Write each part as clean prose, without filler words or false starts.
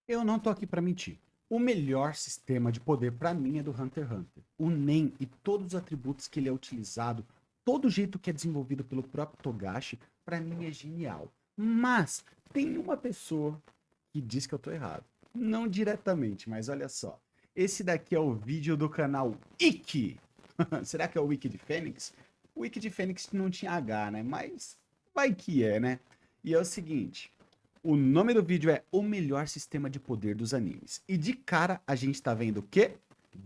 Eu não tô aqui pra mentir. O melhor sistema de poder pra mim é do Hunter x Hunter. O Nen e todos os atributos que ele é utilizado, todo o jeito que é desenvolvido pelo próprio Togashi, pra mim é genial. Mas tem uma pessoa que diz que eu tô errado. Não diretamente, mas olha só. Esse daqui é o vídeo do canal Ikki. Será que é o Wiki de Fênix? O Wiki de Fênix não tinha H, né? Mas vai que é, né? E é o seguinte, o nome do vídeo é O Melhor Sistema de Poder dos Animes. E de cara a gente tá vendo o quê?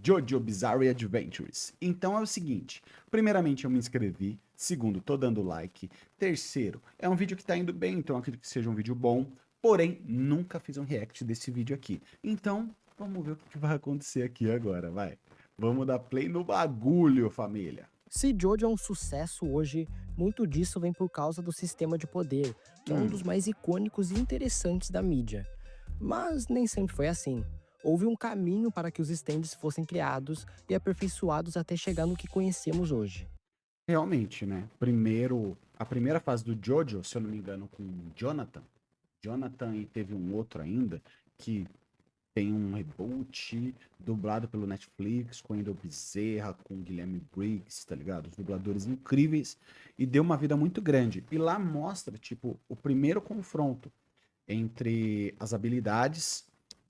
Jojo Bizarre Adventures. Então é o seguinte, primeiramente eu me inscrevi, segundo, tô dando like, terceiro, é um vídeo que tá indo bem, então eu acredito que seja um vídeo bom, porém, nunca fiz um react desse vídeo aqui. Então, vamos ver o que vai acontecer aqui agora, vai. Vamos dar play no bagulho, família. Se Jojo é um sucesso hoje, muito disso vem por causa do sistema de poder, que é um dos Hum, mais icônicos e interessantes da mídia. Mas nem sempre foi assim. Houve um caminho para que os stands fossem criados e aperfeiçoados até chegar no que conhecemos hoje. realmente, né? Primeiro, a primeira fase do Jojo, se eu não me engano, com o Jonathan e teve um outro ainda que tem um reboot dublado pelo Netflix com Wendell Bezerra, com Guilherme Briggs, tá ligado? Os dubladores incríveis e deu uma vida muito grande. E lá mostra, tipo, o primeiro confronto entre as habilidades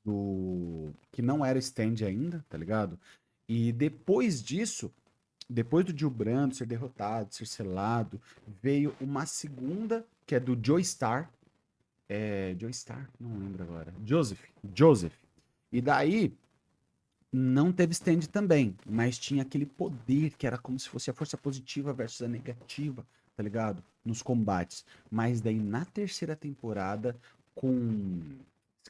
do que não era stand ainda, tá ligado? E depois disso, depois do Gil Brando ser derrotado, ser selado, veio uma segunda que é do Joestar, Joestar, não lembro agora. Joseph. E daí não teve stand também, mas tinha aquele poder que era como se fosse a força positiva versus a negativa, tá ligado? Nos combates. Mas daí na terceira temporada, com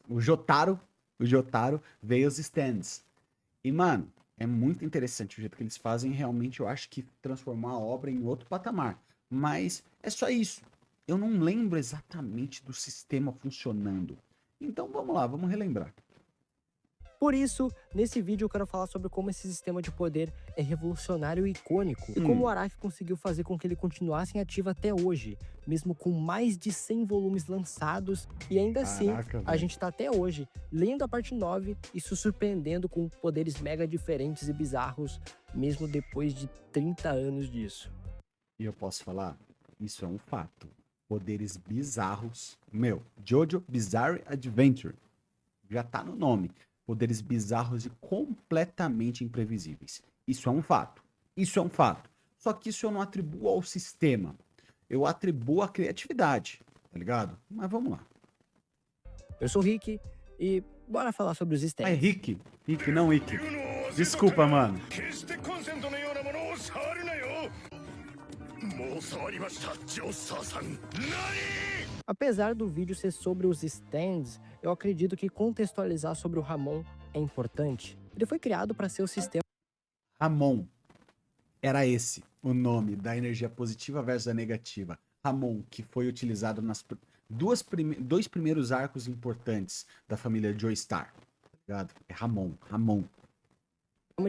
o Jotaro, o Jotaro veio os stands. E, mano, é muito interessante o jeito que eles fazem. Realmente, eu acho que transformar a obra em outro patamar. Mas é só isso. Eu não lembro exatamente do sistema funcionando. Então vamos lá, vamos relembrar. Por isso, nesse vídeo eu quero falar sobre como esse sistema de poder é revolucionário e icônico, e como o Hum, Araki conseguiu fazer com que ele continuasse em ativo até hoje, mesmo com mais de 100 volumes lançados, e ainda assim, caraca, a velho. gente tá até hoje lendo a parte 9 e se surpreendendo com poderes mega diferentes e bizarros, mesmo depois de 30 anos disso. E eu posso falar, isso é um fato. Poderes bizarros. Meu, Jojo Bizarre Adventure. Já tá no nome. Poderes bizarros e completamente imprevisíveis. Isso é um fato. Isso é um fato. Só que isso eu não atribuo ao sistema. Eu atribuo à criatividade, tá ligado? Mas vamos lá. Eu sou o Rick, e bora falar sobre os Ah, é stands. Rick. Rick, não Rick. Desculpa, mano. Apesar do vídeo ser sobre os stands, eu acredito que contextualizar sobre o Ramon é importante. Ele foi criado para ser o sistema Ramon. Era esse o nome da energia positiva versus a negativa. Ramon, que foi utilizado nas dois primeiros arcos importantes da família Joestar. Tá ligado? É Ramon. Ramon.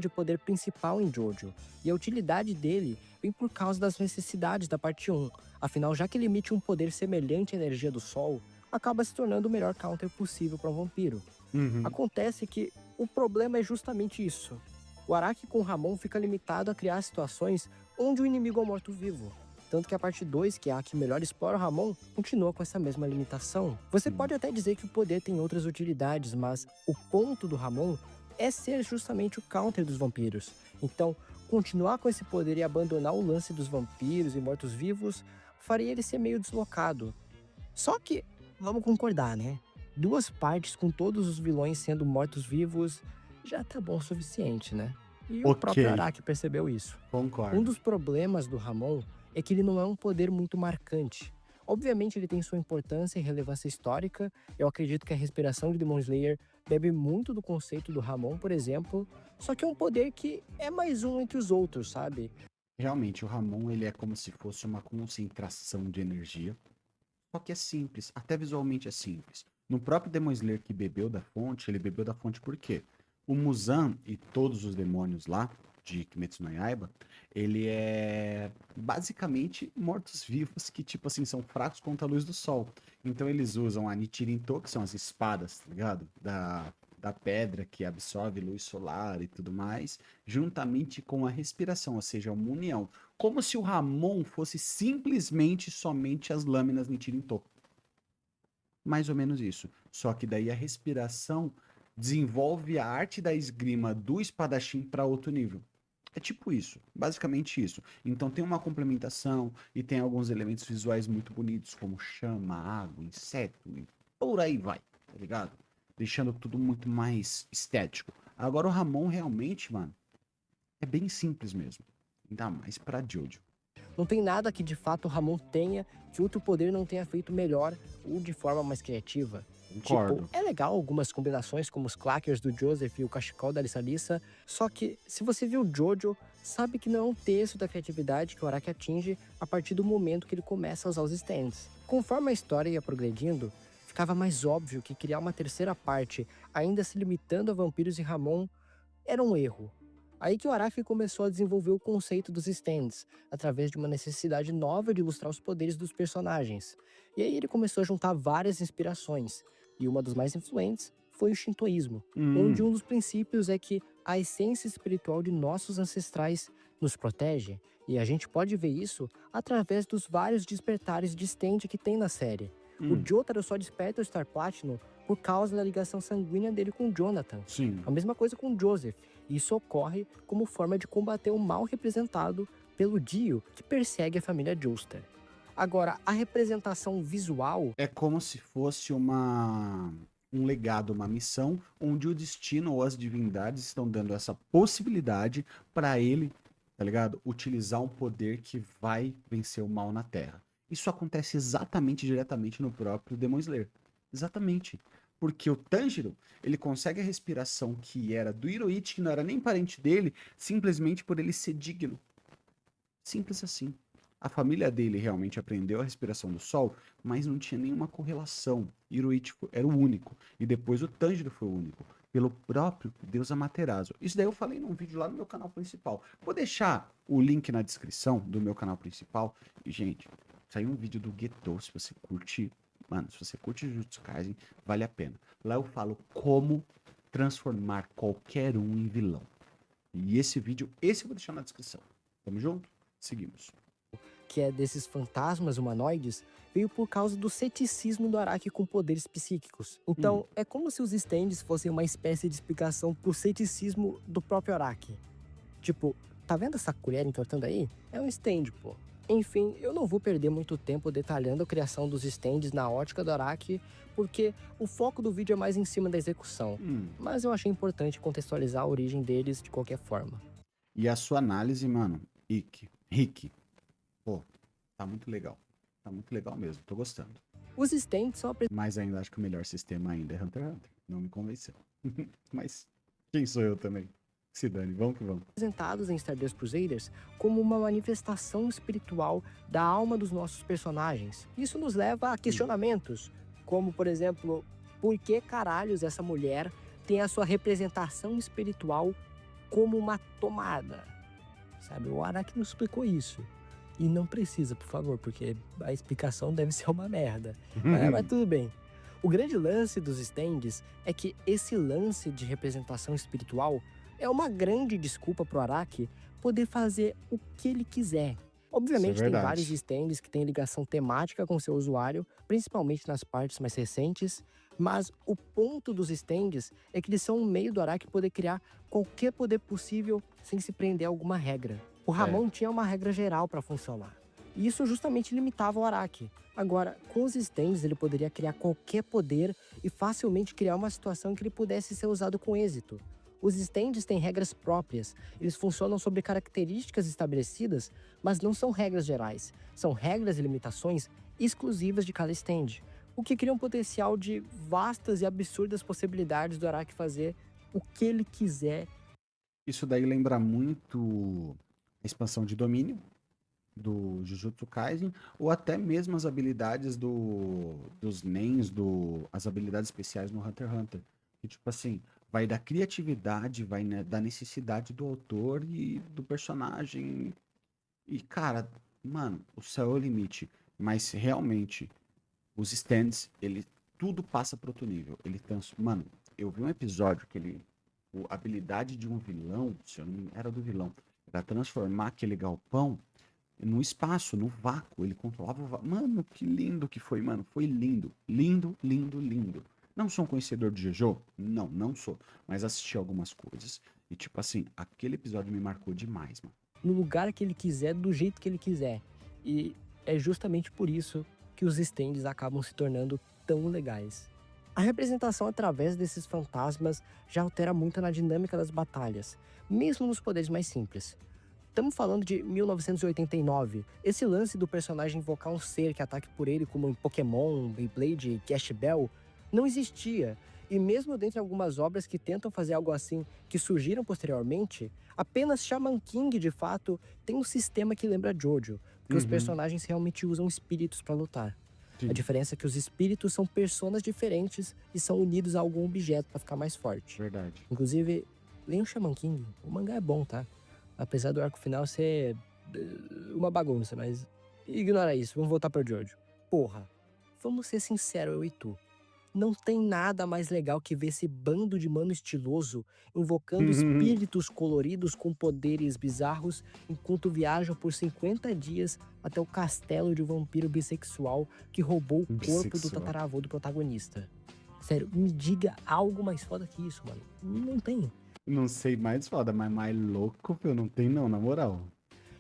de poder principal em Jojo, e a utilidade dele vem por causa das necessidades da parte 1. Afinal, já que ele emite um poder semelhante à energia do Sol, acaba se tornando o melhor counter possível para um vampiro. Uhum. Acontece que o problema é justamente isso. O Araki com Ramon fica limitado a criar situações onde o inimigo é um morto-vivo. Tanto que a parte 2, que é a que melhor explora o Ramon, continua com essa mesma limitação. Você Sim. pode até dizer que o poder tem outras utilidades, mas o ponto do Ramon é ser justamente o counter dos vampiros. Então, continuar com esse poder e abandonar o lance dos vampiros e mortos-vivos faria ele ser meio deslocado. Só que, vamos concordar, né? Duas partes com todos os vilões sendo mortos-vivos já tá bom o suficiente, né? E o Ok, próprio Araki percebeu isso. Um concordo. dos problemas do Ramon é que ele não é um poder muito marcante. Obviamente ele tem sua importância e relevância histórica. Eu acredito que a respiração de Demon Slayer bebe muito do conceito do Ramon, por exemplo. Só que é um poder que é mais um entre os outros, sabe? Realmente, o Ramon ele é como se fosse uma concentração de energia. Só que é simples, até visualmente é simples. No próprio Demon Slayer que bebeu da fonte, ele bebeu da fonte por quê? O Muzan e todos os demônios lá, de Kimetsu no Yaiba, ele é basicamente mortos-vivos que, tipo assim, são fracos contra a luz do sol. Então eles usam a Nichirinto, que são as espadas, tá ligado? Da pedra que absorve luz solar e tudo mais, juntamente com a respiração, ou seja, uma união. Como se o Ramon fosse simplesmente somente as lâminas Nichirinto. Mais ou menos isso. Só que daí a respiração desenvolve a arte da esgrima do espadachim para outro nível. É tipo isso, basicamente isso. Então tem uma complementação e tem alguns elementos visuais muito bonitos, como chama, água, inseto e por aí vai, tá ligado? Deixando tudo muito mais estético. Agora o Ramon realmente, mano, é bem simples mesmo. Ainda mais pra Jojo. Não tem nada que de fato o Ramon tenha que outro poder não tenha feito melhor ou de forma mais criativa. Tipo, Concordo. é legal algumas combinações como os clackers do Joseph e o cachecol da Lissa, só que se você viu o Jojo, sabe que não é um terço da criatividade que o Araki atinge a partir do momento que ele começa a usar os stands. Conforme a história ia progredindo, ficava mais óbvio que criar uma terceira parte, ainda se limitando a vampiros e Ramon, era um erro. Aí que o Araki começou a desenvolver o conceito dos stands, através de uma necessidade nova de ilustrar os poderes dos personagens. E aí ele começou a juntar várias inspirações, e uma das mais influentes foi o Shintoísmo, onde um dos princípios é que a essência espiritual de nossos ancestrais nos protege, e a gente pode ver isso através dos vários despertares de stand que tem na série. O hum, Jotaro só desperta o Star Platinum por causa da ligação sanguínea dele com o Jonathan. sim. A mesma coisa com o Joseph. Isso ocorre como forma de combater o mal representado pelo Dio, que persegue a família Joestar. Agora, a representação visual É como se fosse um legado, uma missão, onde o destino ou as divindades estão dando essa possibilidade para ele, tá ligado? Utilizar um poder que vai vencer o mal na Terra. Isso acontece exatamente diretamente no próprio Demon Slayer. Exatamente. Porque o Tanjiro, ele consegue a respiração que era do Hiroichi, que não era nem parente dele, simplesmente por ele ser digno. Simples assim. A família dele realmente aprendeu a respiração do sol, mas não tinha nenhuma correlação. Hiroichi era o único. E depois o Tanjiro foi o único. Pelo próprio Deus Amaterasu. Isso daí eu falei num vídeo lá no meu canal principal. Vou deixar o link na descrição do meu canal principal. E, gente, saiu um vídeo do Geto. Se você curte, mano, se você curte Jujutsu Kaisen, vale a pena. Lá eu falo como transformar qualquer um em vilão. E esse vídeo, esse eu vou deixar na descrição. Tamo junto? Seguimos. que é desses fantasmas humanoides, veio por causa do ceticismo do Araki com poderes psíquicos. Hum. Então, é como se os stands fossem uma espécie de explicação pro ceticismo do próprio Araki. Tipo, tá vendo essa colher entortando aí? É um stand, pô. Enfim, eu não vou perder muito tempo detalhando a criação dos stands na ótica do Araki, porque o foco do vídeo é mais em cima da execução. Mas eu achei importante contextualizar a origem deles de qualquer forma. E a sua análise, mano, Rick, pô, tá muito legal. Tá muito legal mesmo, tô gostando. Os stands são Mas ainda acho que o melhor sistema ainda é Hunter x Hunter. Não me convenceu. Mas quem sou eu também? Se dane, vamos que vamos. apresentados em Stardust Crusaders como uma manifestação espiritual da alma dos nossos personagens. Isso nos leva a questionamentos, como, por exemplo, por que caralhos essa mulher tem a sua representação espiritual como uma tomada? Sabe, o Araki não explicou isso. E não precisa, por favor, porque a explicação deve ser uma merda. Mas tudo bem. O grande lance dos stands é que esse lance de representação espiritual é uma grande desculpa pro Araki poder fazer o que ele quiser. Obviamente tem verdade. vários stands que têm ligação temática com seu usuário, principalmente nas partes mais recentes, mas o ponto dos stands é que eles são um meio do Araki poder criar qualquer poder possível sem se prender a alguma regra. O Ramon tinha uma regra geral para funcionar. E isso justamente limitava o Araki. Agora, com os stands ele poderia criar qualquer poder e facilmente criar uma situação em que ele pudesse ser usado com êxito. Os stands têm regras próprias, eles funcionam sobre características estabelecidas, mas não são regras gerais, são regras e limitações exclusivas de cada stand, o que cria um potencial de vastas e absurdas possibilidades do Araki fazer o que ele quiser. Isso daí lembra muito a expansão de domínio do Jujutsu Kaisen, ou até mesmo as habilidades dos Nens, as habilidades especiais no Hunter x Hunter. Que, tipo assim, vai da criatividade, vai da necessidade do autor e do personagem. E, cara, mano, o céu é o limite. Mas realmente, os stands, ele tudo passa para outro nível. Mano, eu vi um episódio que a habilidade de um vilão, se eu não me engano, era do vilão, era transformar aquele galpão no espaço, no vácuo. Ele controlava o vácuo. Mano, que lindo que foi, mano. Foi lindo. Lindo, lindo, lindo. Não sou um conhecedor de JoJo? Não, não sou. Mas assisti algumas coisas. E, tipo assim, aquele episódio me marcou demais, mano. No lugar que ele quiser, do jeito que ele quiser. E é justamente por isso que os stands acabam se tornando tão legais. A representação através desses fantasmas já altera muito na dinâmica das batalhas, mesmo nos poderes mais simples. Estamos falando de 1989. Esse lance do personagem invocar um ser que ataque por ele, como em Pokémon, Beyblade e Gash Bell, não existia. E mesmo dentre algumas obras que tentam fazer algo assim, que surgiram posteriormente, apenas Shaman King, de fato, tem um sistema que lembra Jojo, porque os Uhum, personagens realmente usam espíritos para lutar. A sim, diferença é que os espíritos são personas diferentes e são unidos a algum objeto para ficar mais forte. verdade. Inclusive, leiam Shaman King, o mangá é bom, tá? Apesar do arco final ser uma bagunça, mas ignora isso, vamos voltar pro Jojo. Porra, vamos ser sinceros, eu e tu. Não tem nada mais legal que ver esse bando de mano estiloso invocando espíritos coloridos com poderes bizarros enquanto viajam por 50 dias até o castelo de um vampiro bissexual que roubou o corpo do Bissexual. tataravô do protagonista. Sério, me diga algo mais foda que isso, mano. Não tem. Não sei mais foda, mas mais louco eu não tenho, não, na moral.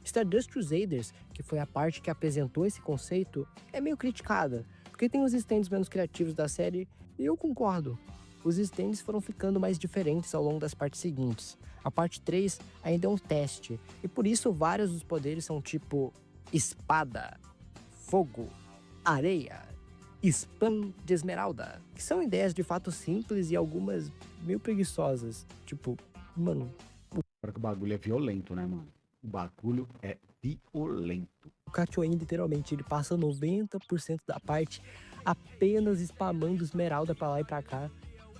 Stardust Crusaders, que foi a parte que apresentou esse conceito, é meio criticada, porque tem os stands menos criativos da série, e eu concordo. Os stands foram ficando mais diferentes ao longo das partes seguintes. A parte 3 ainda é um teste, e por isso vários dos poderes são tipo espada, fogo, areia, spam de esmeralda, que são ideias de fato simples e algumas meio preguiçosas. Tipo, mano, Agora que o bagulho é violento, né, mano? O bagulho é violento. o Katioin, literalmente, ele passa 90% da parte apenas spamando esmeralda pra lá e pra cá.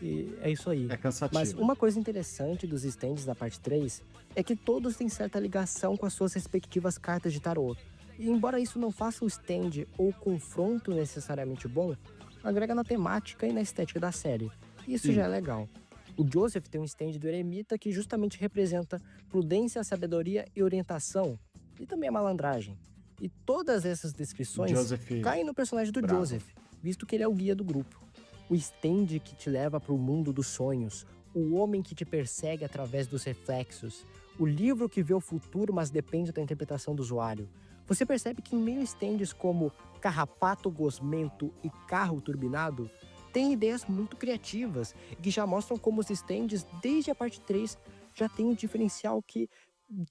E é isso aí. É Mas cansativo. uma coisa interessante dos stands da parte 3 é que todos têm certa ligação com as suas respectivas cartas de tarô. E embora isso não faça o stand ou o confronto necessariamente bom, agrega na temática e na estética da série. E isso já Sim. é legal. O Joseph tem um stand do Eremita que justamente representa prudência, sabedoria e orientação, e também a malandragem. E todas essas descrições Joseph caem no personagem do Bravo. Joseph, visto que ele é o guia do grupo. O stand que te leva para o mundo dos sonhos, o homem que te persegue através dos reflexos, o livro que vê o futuro, mas depende da interpretação do usuário. Você percebe que em meio a stands como carrapato gosmento e carro turbinado, tem ideias muito criativas e que já mostram como os stands, desde a parte 3, já tem um diferencial que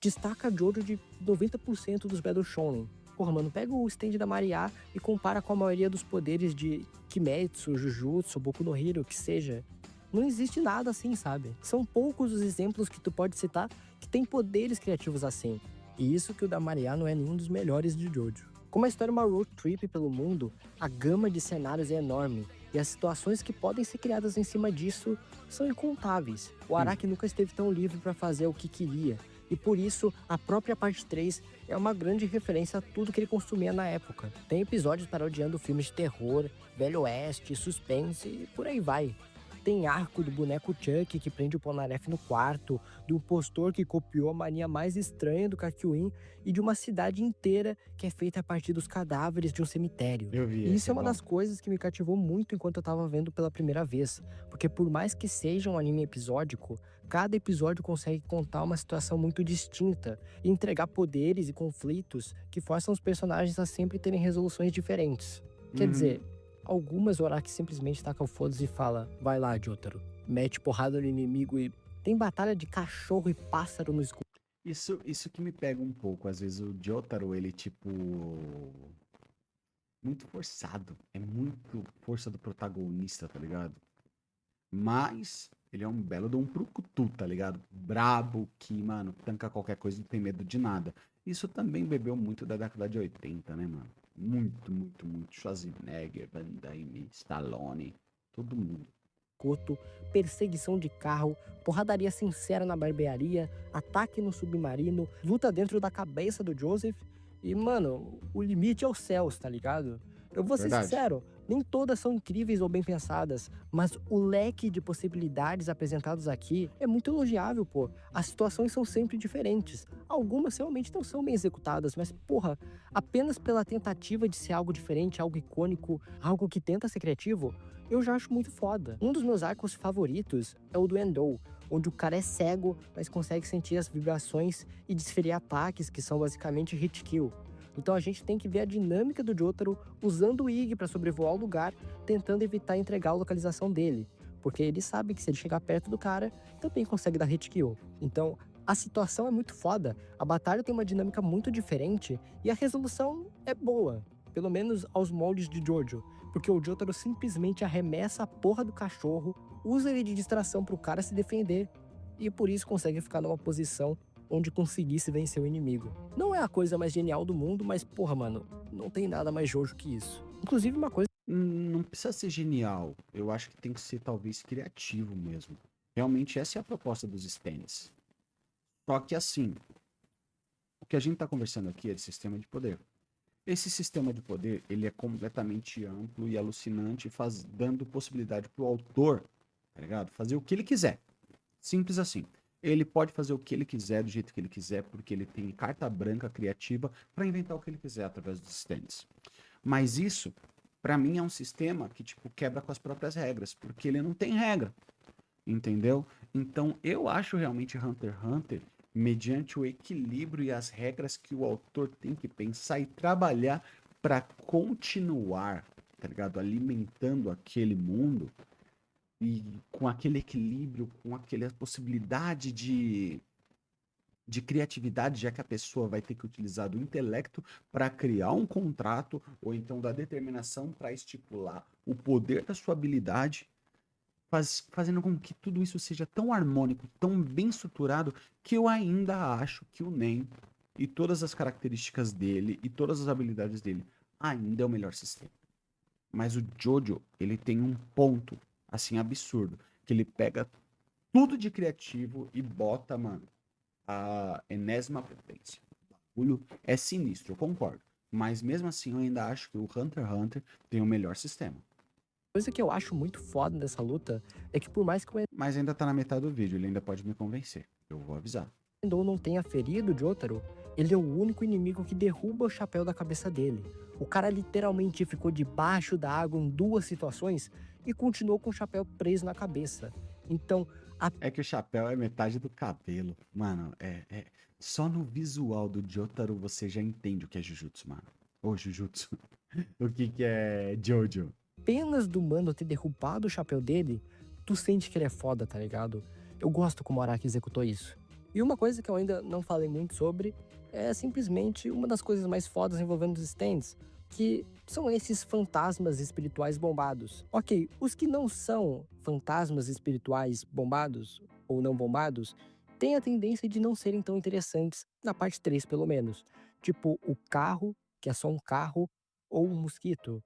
destaca Jojo de 90% dos Battle Shonen. Porra, mano, pega o stand da Maria e compara com a maioria dos poderes de Kimetsu, Jujutsu, Boku no Hero, que seja. Não existe nada assim, sabe? São poucos os exemplos que tu pode citar que tem poderes criativos assim. E isso que o da Maria não é nenhum dos melhores de Jojo. Como a história é uma road trip pelo mundo, a gama de cenários é enorme e as situações que podem ser criadas em cima disso são incontáveis. O Araki nunca esteve tão livre para fazer o que queria, e por isso a própria parte 3 é uma grande referência a tudo que ele consumia na época. Tem episódios parodiando filmes de terror, Velho Oeste, suspense e por aí vai. Tem arco do boneco Chuck que prende o Polnareff no quarto, do impostor que copiou a mania mais estranha do Kakyoin e de uma cidade inteira que é feita a partir dos cadáveres de um cemitério. Eu vi E esse, isso é é uma bom. das coisas que me cativou muito enquanto eu tava vendo pela primeira vez, porque por mais que seja um anime episódico, cada episódio consegue contar uma situação muito distinta e entregar poderes e conflitos que forçam os personagens a sempre terem resoluções diferentes. Quer Uhum. dizer, algumas o Araki simplesmente taca o foda-se e fala: vai lá, Jotaro. Mete porrada no inimigo e tem batalha de cachorro e pássaro no escuro. Isso que me pega um pouco. Às vezes o Jotaro, ele, tipo. Muito forçado. É muito força do protagonista, tá ligado? Mas ele é um belo de um brucutu, tá ligado? Brabo, que, mano, tanca qualquer coisa, não tem medo de nada. Isso também bebeu muito da década de 80, né, mano? Muito, muito, muito. Schwarzenegger, Van Damme, Stallone, todo mundo. esgoto, perseguição de carro, porradaria sincera na barbearia, ataque no submarino, luta dentro da cabeça do Joseph. E, mano, o limite é os céus, tá ligado? Eu vou ser Verdade. sincero, nem todas são incríveis ou bem pensadas, mas o leque de possibilidades apresentados aqui é muito elogiável, pô. As situações são sempre diferentes. Algumas realmente não são bem executadas, mas, porra, apenas pela tentativa de ser algo diferente, algo icônico, algo que tenta ser criativo, eu já acho muito foda. Um dos meus arcos favoritos é o do Endo, onde o cara é cego, mas consegue sentir as vibrações e desferir ataques que são basicamente hit kill. Então a gente tem que ver a dinâmica do Jotaro usando o Ig para sobrevoar o lugar, tentando evitar entregar a localização dele, porque ele sabe que se ele chegar perto do cara, também consegue dar hit kill. Então a situação é muito foda, a batalha tem uma dinâmica muito diferente e a resolução é boa, pelo menos aos moldes de Jojo, porque o Jotaro simplesmente arremessa a porra do cachorro, usa ele de distração pro cara se defender e por isso consegue ficar numa posição onde conseguisse vencer o inimigo. Não é a coisa mais genial do mundo, mas porra, mano, não tem nada mais Jojo que isso. Inclusive uma coisa Não precisa ser genial. Eu acho que tem que ser talvez criativo mesmo. Realmente essa é a proposta dos stands. Só que assim, o que a gente está conversando aqui é de sistema de poder. Esse sistema de poder, ele é completamente amplo e alucinante, dando possibilidade para o autor, tá ligado? Fazer o que ele quiser. Simples assim. Ele pode fazer o que ele quiser, do jeito que ele quiser, porque ele tem carta branca criativa para inventar o que ele quiser através dos stands. Mas isso, para mim, é um sistema que tipo quebra com as próprias regras, porque ele não tem regra, entendeu? Então, eu acho realmente Hunter x Hunter, mediante o equilíbrio e as regras que o autor tem que pensar e trabalhar para continuar, tá ligado? Alimentando aquele mundo e com aquele equilíbrio, com aquela possibilidade de criatividade, já que a pessoa vai ter que utilizar do intelecto para criar um contrato, ou então da determinação para estipular o poder da sua habilidade, fazendo com que tudo isso seja tão harmônico, tão bem estruturado, que eu ainda acho que o NEM e todas as características dele e todas as habilidades dele ainda é o melhor sistema. Mas o Jojo, ele tem um ponto, assim, absurdo, que ele pega tudo de criativo e bota, mano, a enésima potência. O bagulho é sinistro, eu concordo. Mas mesmo assim, eu ainda acho que o Hunter x Hunter tem o melhor sistema. que eu acho muito foda dessa luta é que por mais que o Mas ainda tá na metade do vídeo, ele ainda pode me convencer. Eu vou avisar. Endo não tenha ferido o Jotaro, ele é o único inimigo que derruba o chapéu da cabeça dele. O cara literalmente ficou debaixo da água em duas situações e continuou com o chapéu preso na cabeça. Então, É que o chapéu é metade do cabelo. Mano, só no visual do Jotaro você já entende o que é Jujutsu, mano. Ô, Jujutsu. O que que é Jojo? apenas do mano ter derrubado o chapéu dele, tu sente que ele é foda, tá ligado? Eu gosto como o Araki executou isso. E uma coisa que eu ainda não falei muito sobre é simplesmente uma das coisas mais fodas envolvendo os stands, que são esses fantasmas espirituais bombados. Ok, os que não são fantasmas espirituais bombados ou não bombados têm a tendência de não serem tão interessantes na parte 3 pelo menos. Tipo o carro, que é só um carro, ou um mosquito,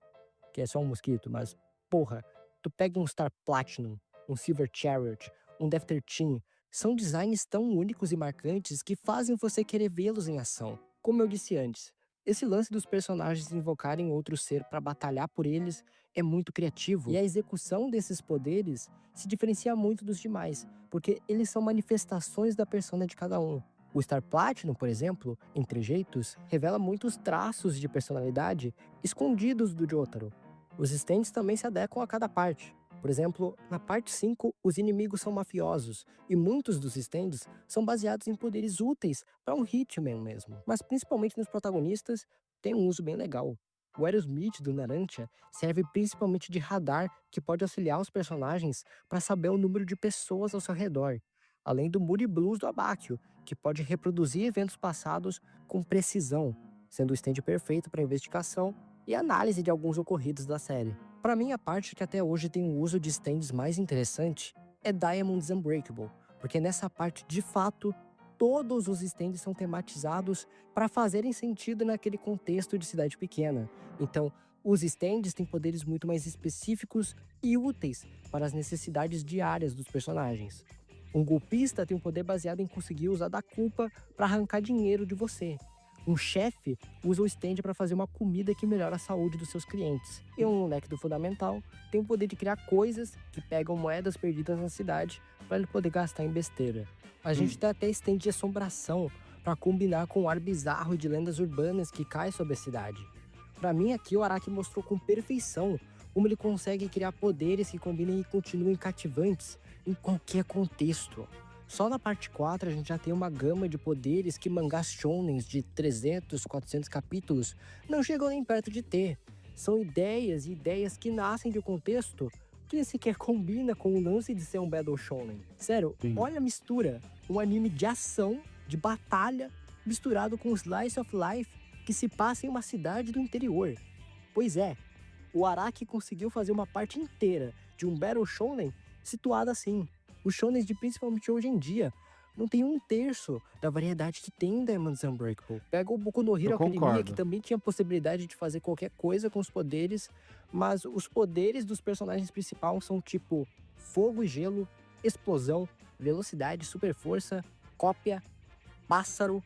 que é só um mosquito, mas porra, tu pega um Star Platinum, um Silver Chariot, um Defter Team, são designs tão únicos e marcantes que fazem você querer vê-los em ação. Como eu disse antes, esse lance dos personagens invocarem outro ser para batalhar por eles é muito criativo, e a execução desses poderes se diferencia muito dos demais, porque eles são manifestações da persona de cada um. O Star Platinum, por exemplo, em Trejeitos, revela muitos traços de personalidade escondidos do Jotaro. Os stands também se adequam a cada parte. Por exemplo, na parte 5, os inimigos são mafiosos, e muitos dos stands são baseados em poderes úteis para um hitman mesmo. Mas principalmente nos protagonistas, tem um uso bem legal. O Aerosmith do Narancia serve principalmente de radar que pode auxiliar os personagens para saber o número de pessoas ao seu redor, além do Moody Blues do Abakio, que pode reproduzir eventos passados com precisão, sendo o stand perfeito para investigação e análise de alguns ocorridos da série. Para mim, a parte que até hoje tem o uso de stands mais interessante é Diamonds Unbreakable, porque nessa parte, de fato, todos os stands são tematizados para fazerem sentido naquele contexto de cidade pequena. Então, Os stands têm poderes muito mais específicos e úteis para as necessidades diárias dos personagens. Um golpista tem um poder baseado em conseguir usar da culpa para arrancar dinheiro de você. Um chefe usa o stand para fazer uma comida que melhora a saúde dos seus clientes. E um moleque do fundamental tem o poder de criar coisas que pegam moedas perdidas na cidade para ele poder gastar em besteira. A gente tem até stand de assombração para combinar com o ar bizarro de lendas urbanas que cai sobre a cidade. Para mim, aqui o Araki mostrou com perfeição como ele consegue criar poderes que combinem e continuem cativantes em qualquer contexto. Só na parte 4 a gente já tem uma gama de poderes que mangás shonens de 300, 400 capítulos não chegam nem perto de ter. São ideias e ideias que nascem de um contexto que sequer combina com o lance de ser um Battle Shonen. Sério, Sim. olha a mistura. Um anime de ação, de batalha, misturado com Slice of Life que se passa em uma cidade do interior. Pois é, o Araki conseguiu fazer uma parte inteira de um Battle Shonen situada assim. Os shonens de principalmente hoje em dia não tem um terço da variedade que tem em Diamonds Unbreakable. Pega o Boku no Hero Eu Academia, concordo. que também tinha a possibilidade de fazer qualquer coisa com os poderes, mas os poderes dos personagens principais são tipo fogo e gelo, explosão, velocidade, super força, cópia, pássaro.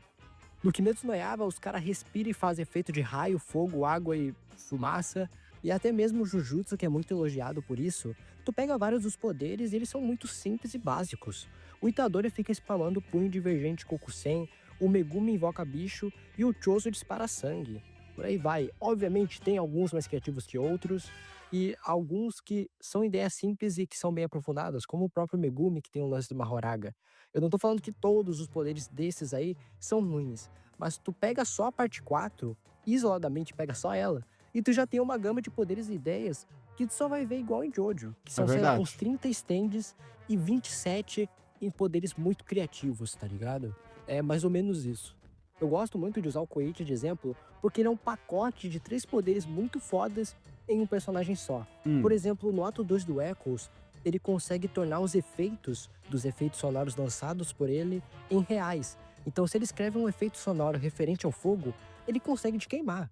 No Kimetsu no Yaiba, os caras respiram e fazem efeito de raio, fogo, água e fumaça. E até mesmo o Jujutsu, que é muito elogiado por isso, tu pega vários dos poderes e eles são muito simples e básicos. O Itadori fica spamando o punho divergente Kokusen, o Megumi invoca bicho e o Choso dispara sangue. Por aí vai. Obviamente tem alguns mais criativos que outros e alguns que são ideias simples e que são bem aprofundadas, como o próprio Megumi, que tem o lance do Mahoraga. Eu não tô falando que todos os poderes desses aí são ruins, mas tu pega só a parte 4, isoladamente pega só ela, e tu já tem uma gama de poderes e ideias que tu só vai ver igual em Jojo, que são, sei lá, verdade. uns 30 stands e 27 em poderes muito criativos, tá ligado? É mais ou menos isso. Eu gosto muito de usar o Koichi de exemplo, porque ele é um pacote de 3 poderes muito fodas em um personagem só. Por exemplo, no ato 2 do Echoes, ele consegue tornar os efeitos dos efeitos sonoros lançados por ele em reais. Então, se ele escreve um efeito sonoro referente ao fogo, ele consegue te queimar.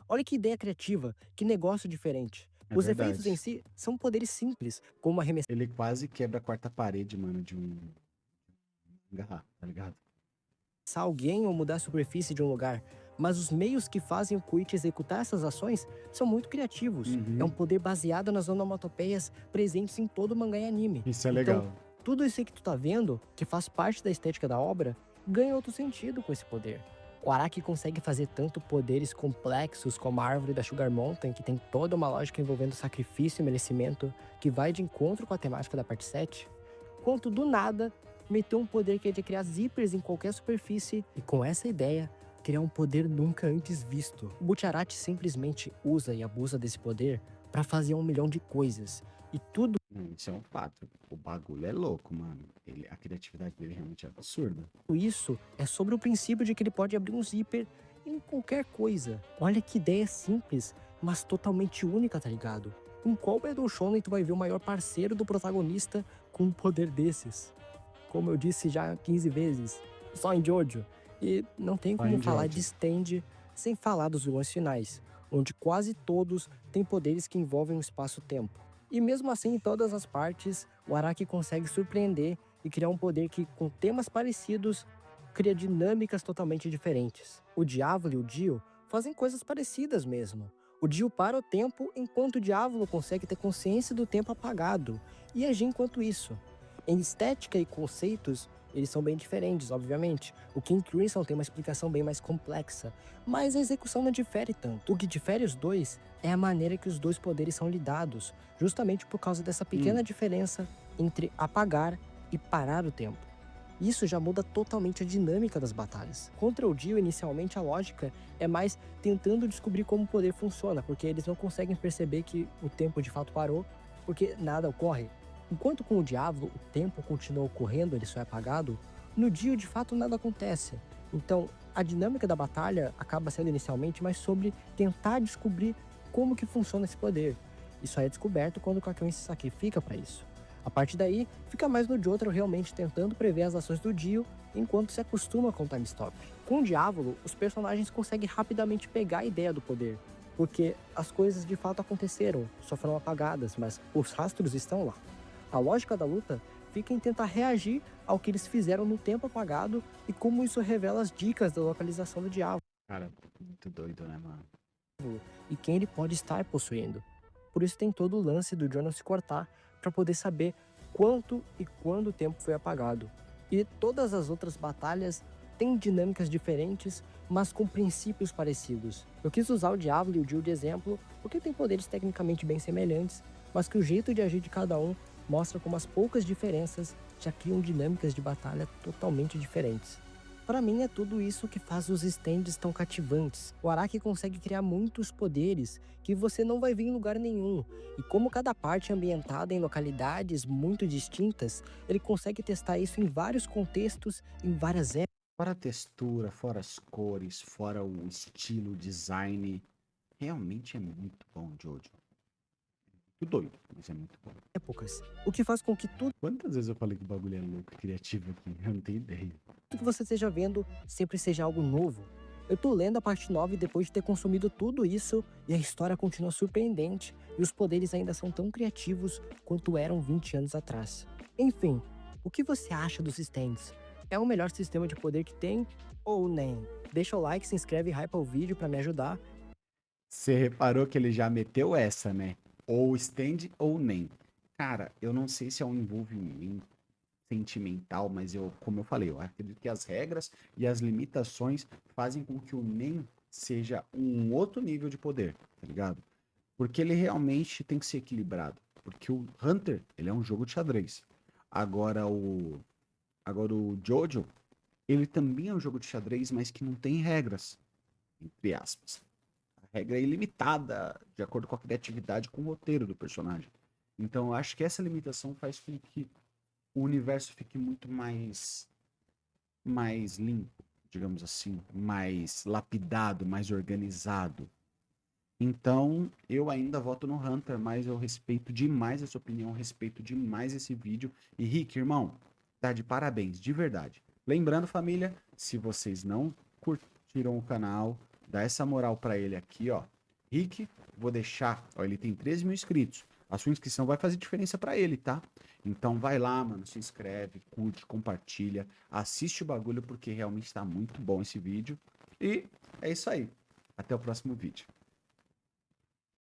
Olha que ideia criativa, que negócio diferente. É Os efeitos verdade. em si são poderes simples, como arremessar Ele quase quebra a quarta parede, mano, de um garrafa, tá ligado? alguém ou mudar a superfície de um lugar. Mas os meios que fazem o Koichi executar essas ações são muito criativos. É um poder baseado nas onomatopeias presentes em todo mangá e anime. Isso é Então, legal. tudo isso aí que tu tá vendo, que faz parte da estética da obra, ganha outro sentido com esse poder. O Araki consegue fazer tanto poderes complexos como a árvore da Sugar Mountain, que tem toda uma lógica envolvendo sacrifício e merecimento, que vai de encontro com a temática da parte 7, quanto do nada meteu um poder que é de criar zippers em qualquer superfície e com essa ideia criar um poder nunca antes visto. O Butcherati simplesmente usa e abusa desse poder para fazer 1 milhão de coisas. E tudo Isso é um fato. O bagulho é louco, mano. A criatividade dele realmente é absurda. isso é sobre o princípio de que ele pode abrir um zíper em qualquer coisa. Olha que ideia simples, mas totalmente única, tá ligado? Em qual Battle Shonen tu vai ver o maior parceiro do protagonista com um poder desses? Como eu disse já 15 vezes, só em Jojo. E não tem Só como em falar Jojo. de stand sem falar dos vilões finais, onde quase todos têm poderes que envolvem o espaço-tempo. E mesmo assim, em todas as partes, o Araki consegue surpreender e criar um poder que, com temas parecidos, cria dinâmicas totalmente diferentes. O Diávolo e o Dio fazem coisas parecidas mesmo. O Dio para o tempo, enquanto o Diávolo consegue ter consciência do tempo apagado e agir enquanto isso. Em estética e conceitos, eles são bem diferentes, obviamente. O King Crimson tem uma explicação bem mais complexa, mas a execução não difere tanto. O que difere os dois é a maneira que os dois poderes são lidados, justamente por causa dessa pequena diferença entre apagar e parar o tempo. Isso já muda totalmente a dinâmica das batalhas. Contra o Dio, inicialmente, a lógica é mais tentando descobrir como o poder funciona, porque eles não conseguem perceber que o tempo de fato parou, porque nada ocorre. Enquanto com o Diávolo o tempo continua ocorrendo, ele só é apagado, no Dio de fato nada acontece. Então, a dinâmica da batalha acaba sendo inicialmente mais sobre tentar descobrir como que funciona esse poder. Isso aí é descoberto quando o Kakyoin se sacrifica para isso. A partir daí, fica mais no Jotaro realmente tentando prever as ações do Dio enquanto se acostuma com o time stop. Com o Diávolo, os personagens conseguem rapidamente pegar a ideia do poder, porque as coisas de fato aconteceram, só foram apagadas, mas os rastros estão lá. A lógica da luta fica em tentar reagir ao que eles fizeram no tempo apagado e como isso revela as dicas da localização do diabo Cara, muito doido, né, mano? e quem ele pode estar possuindo. Por isso tem todo o lance do Jonas se cortar para poder saber quanto e quando o tempo foi apagado. E todas as outras batalhas têm dinâmicas diferentes, mas com princípios parecidos. Eu quis usar o Diablo e o Jill de exemplo porque têm poderes tecnicamente bem semelhantes, mas que o jeito de agir de cada um mostra como as poucas diferenças já criam dinâmicas de batalha totalmente diferentes. Para mim é tudo isso que faz os stands tão cativantes. O Araki consegue criar muitos poderes que você não vai ver em lugar nenhum. E como cada parte é ambientada em localidades muito distintas, ele consegue testar isso em vários contextos, em várias épocas. Fora a textura, fora as cores, fora o estilo, o design. Realmente é muito bom, Jojo. Muito doido, mas é muito bom. O que faz com que tudo Quantas vezes eu falei que o bagulho é louco, criativo aqui? Eu não tenho ideia. que você esteja vendo sempre seja algo novo. Eu tô lendo a parte 9 depois de ter consumido tudo isso e a história continua surpreendente e os poderes ainda são tão criativos quanto eram 20 anos atrás. Enfim, o que você acha dos stands? É o melhor sistema de poder que tem ou nem? Deixa o like, se inscreve e hypa o vídeo pra me ajudar. Você reparou que ele já meteu essa, né? Ou stand ou nem. Cara, eu não sei se é um envolvimento sentimental, mas eu, como eu falei, eu acredito que as regras e as limitações fazem com que o NEM seja um outro nível de poder, tá ligado? Porque ele realmente tem que ser equilibrado. Porque o Hunter, ele é um jogo de xadrez. Agora o Jojo, ele também é um jogo de xadrez, mas que não tem regras, entre aspas. A regra é ilimitada, de acordo com a criatividade, com o roteiro do personagem. Então, eu acho que essa limitação faz com que o universo fique muito mais limpo, digamos assim, mais lapidado, mais organizado. Então, eu ainda voto no Hunter, mas eu respeito demais a sua opinião, respeito demais esse vídeo. E Rick, irmão, tá de parabéns, de verdade. Lembrando, família, se vocês não curtiram o canal, dá essa moral pra ele aqui, ó. Rick, vou deixar, ó, ele tem 13 mil inscritos. A sua inscrição vai fazer diferença pra ele, tá? Então vai lá, mano, se inscreve, curte, compartilha, assiste o bagulho porque realmente tá muito bom esse vídeo. E é isso aí. Até o próximo vídeo.